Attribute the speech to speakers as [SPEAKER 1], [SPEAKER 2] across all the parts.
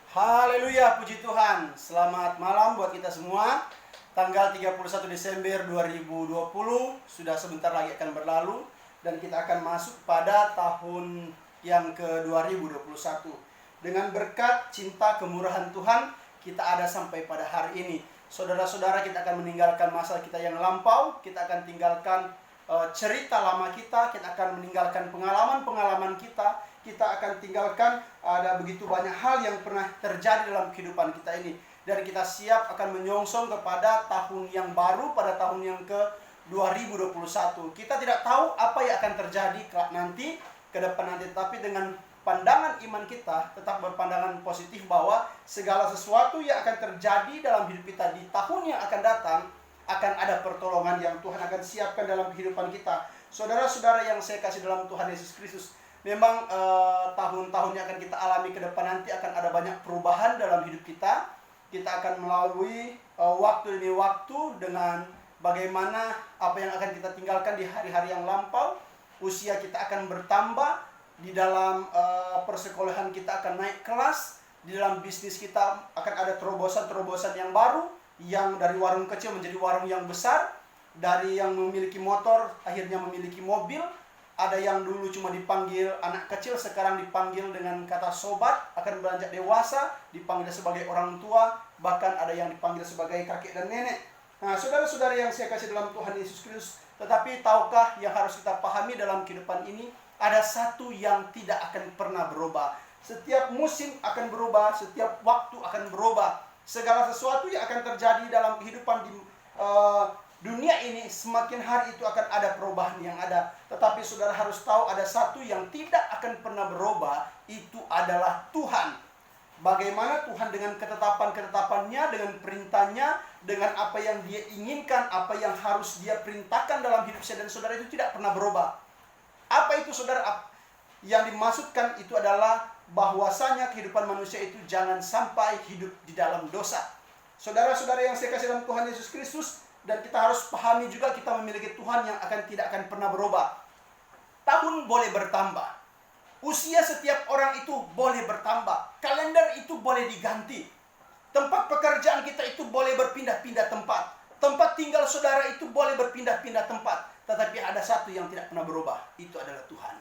[SPEAKER 1] Haleluya, puji Tuhan. Selamat malam buat kita semua. Tanggal 31 Desember 2020 sudah sebentar lagi akan berlalu dan kita akan masuk pada tahun yang ke-2021. Dengan berkat cinta kemurahan Tuhan, kita ada sampai pada hari ini. Saudara-saudara, kita akan meninggalkan masa kita yang lampau, kita akan tinggalkan cerita lama kita akan meninggalkan pengalaman-pengalaman kita akan tinggalkan ada begitu banyak hal yang pernah terjadi dalam kehidupan kita ini. Dan kita siap akan menyongsong kepada tahun yang baru, pada tahun yang ke-2021. Kita tidak tahu apa yang akan terjadi nanti, ke depan nanti. Tapi dengan pandangan iman kita, tetap berpandangan positif bahwa segala sesuatu yang akan terjadi dalam hidup kita di tahun yang akan datang, akan ada pertolongan yang Tuhan akan siapkan dalam kehidupan kita. Saudara-saudara yang saya kasih dalam Tuhan Yesus Kristus, memang tahun-tahun yang akan kita alami ke depan nanti akan ada banyak perubahan dalam hidup kita. Kita akan melalui waktu demi waktu dengan bagaimana apa yang akan kita tinggalkan di hari-hari yang lampau. Usia kita akan bertambah, di dalam persekolahan kita akan naik kelas, di dalam bisnis kita akan ada terobosan-terobosan yang baru, yang dari warung kecil menjadi warung yang besar, dari yang memiliki motor akhirnya memiliki mobil. Ada yang dulu cuma dipanggil anak kecil, sekarang dipanggil dengan kata sobat, akan beranjak dewasa, dipanggil sebagai orang tua, bahkan ada yang dipanggil sebagai kakek dan nenek. Nah, saudara-saudara yang saya kasih dalam Tuhan Yesus Kristus, tetapi tahukah yang harus kita pahami dalam kehidupan ini, ada satu yang tidak akan pernah berubah. Setiap musim akan berubah, setiap waktu akan berubah. Segala sesuatu yang akan terjadi dalam kehidupan di dunia ini, semakin hari itu akan ada perubahan yang ada. Tetapi saudara harus tahu ada satu yang tidak akan pernah berubah, itu adalah Tuhan. Bagaimana Tuhan dengan ketetapan-ketetapannya, dengan perintahnya, dengan apa yang Dia inginkan, apa yang harus Dia perintahkan dalam hidup saya dan saudara, itu tidak pernah berubah. Apa itu saudara? Yang dimaksudkan itu adalah bahwasanya kehidupan manusia itu jangan sampai hidup di dalam dosa. Saudara-saudara yang saya kasih dalam Tuhan Yesus Kristus, dan kita harus pahami juga kita memiliki Tuhan yang tidak akan pernah berubah. Tahun boleh bertambah, usia setiap orang itu boleh bertambah, kalender itu boleh diganti, tempat pekerjaan kita itu boleh berpindah-pindah tempat, tempat tinggal saudara itu boleh berpindah-pindah tempat. Tetapi ada satu yang tidak pernah berubah, itu adalah Tuhan.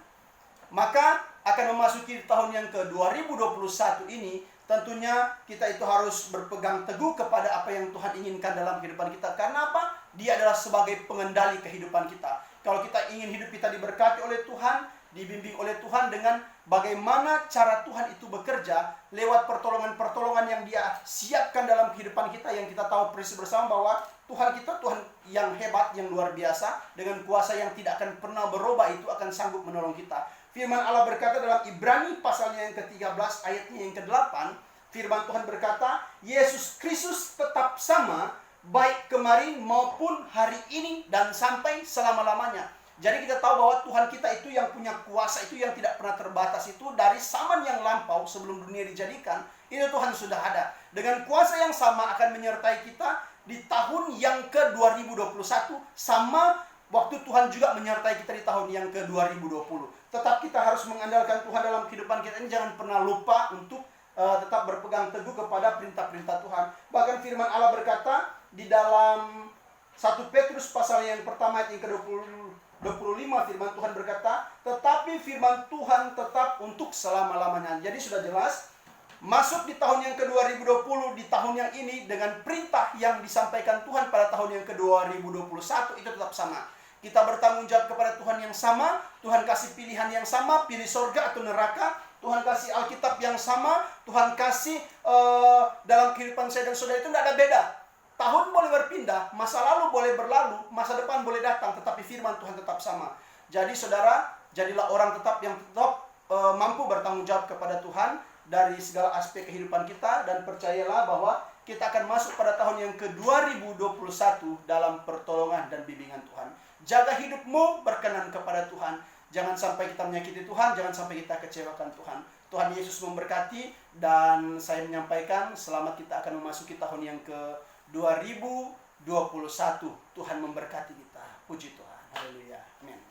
[SPEAKER 1] Maka akan memasuki tahun yang ke-2021 ini, tentunya kita itu harus berpegang teguh kepada apa yang Tuhan inginkan dalam kehidupan kita. Karena apa? Dia adalah sebagai pengendali kehidupan kita. Kalau kita ingin hidup kita diberkati oleh Tuhan, dibimbing oleh Tuhan dengan bagaimana cara Tuhan itu bekerja lewat pertolongan-pertolongan yang Dia siapkan dalam kehidupan kita, yang kita tahu persis bersama bahwa Tuhan kita Tuhan yang hebat, yang luar biasa, dengan kuasa yang tidak akan pernah berubah, itu akan sanggup menolong kita. Firman Allah berkata dalam Ibrani pasalnya yang ke-13 ayatnya yang ke-8, firman Tuhan berkata, Yesus Kristus tetap sama baik kemarin maupun hari ini dan sampai selama-lamanya. Jadi kita tahu bahwa Tuhan kita itu yang punya kuasa, itu yang tidak pernah terbatas, itu dari zaman yang lampau sebelum dunia dijadikan, itu Tuhan sudah ada. Dengan kuasa yang sama akan menyertai kita di tahun yang ke-2021, sama waktu Tuhan juga menyertai kita di tahun yang ke-2020. Tetap kita harus mengandalkan Tuhan dalam kehidupan kita ini. Jangan pernah lupa untuk tetap berpegang teguh kepada perintah-perintah Tuhan. Bahkan firman Allah berkata di dalam 1 Petrus pasal yang pertama ayat yang ke-25, firman Tuhan berkata, tetapi firman Tuhan tetap untuk selama-lamanya. Jadi sudah jelas, masuk di tahun yang ke-2020, di tahun yang ini, dengan perintah yang disampaikan Tuhan pada tahun yang ke-2021, itu tetap sama. Kita bertanggung jawab kepada Tuhan yang sama. Tuhan kasih pilihan yang sama, pilih surga atau neraka. Tuhan kasih Alkitab yang sama. Tuhan kasih dalam kehidupan saya dan saudara itu tidak ada beda. Tahun boleh berpindah, masa lalu boleh berlalu, masa depan boleh datang, tetapi firman Tuhan tetap sama. Jadi saudara, jadilah orang yang tetap mampu bertanggung jawab kepada Tuhan dari segala aspek kehidupan kita, dan percayalah bahwa kita akan masuk pada tahun yang ke-2021 dalam pertolongan dan bimbingan Tuhan. Jaga hidupmu berkenan kepada Tuhan. Jangan sampai kita menyakiti Tuhan, jangan sampai kita kecewakan Tuhan. Tuhan Yesus memberkati, dan saya menyampaikan selamat, kita akan memasuki tahun yang ke-2021. Tuhan memberkati kita. Puji Tuhan. Haleluya. Amin.